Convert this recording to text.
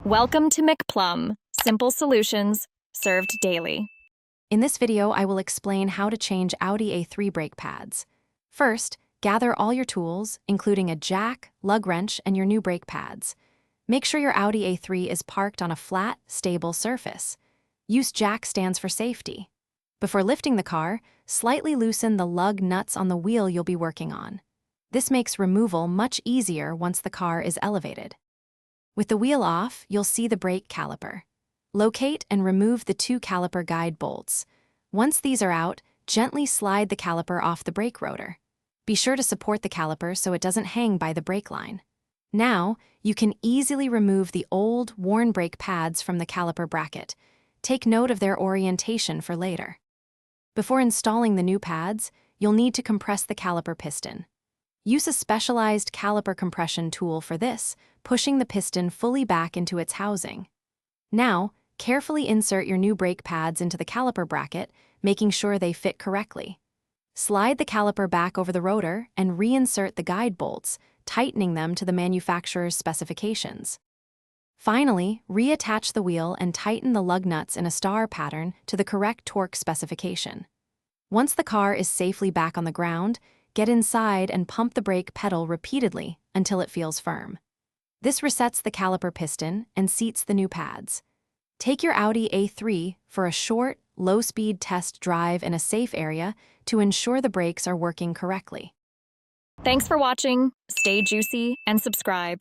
Welcome to McPlum, simple solutions served daily. In this video, I will explain how to change Audi A3 brake pads. First, gather all your tools, including a jack, lug wrench, and your new brake pads. Make sure your Audi A3 is parked on a flat, stable surface. Use jack stands for safety. Before lifting the car, slightly loosen the lug nuts on the wheel you'll be working on. This makes removal much easier once the car is elevated. With the wheel off, you'll see the brake caliper. Locate and remove the two caliper guide bolts. Once these are out, gently slide the caliper off the brake rotor. Be sure to support the caliper so it doesn't hang by the brake line. Now, you can easily remove the old, worn brake pads from the caliper bracket. Take note of their orientation for later. Before installing the new pads, you'll need to compress the caliper piston. Use a specialized caliper compression tool for this, pushing the piston fully back into its housing. Now, carefully insert your new brake pads into the caliper bracket, making sure they fit correctly. Slide the caliper back over the rotor and reinsert the guide bolts, tightening them to the manufacturer's specifications. Finally, reattach the wheel and tighten the lug nuts in a star pattern to the correct torque specification. Once the car is safely back on the ground, get inside and pump the brake pedal repeatedly until it feels firm. This resets the caliper piston and seats the new pads. Take your Audi A3 for a short, low-speed test drive in a safe area to ensure the brakes are working correctly. Thanks for watching. Stay juicy and subscribe.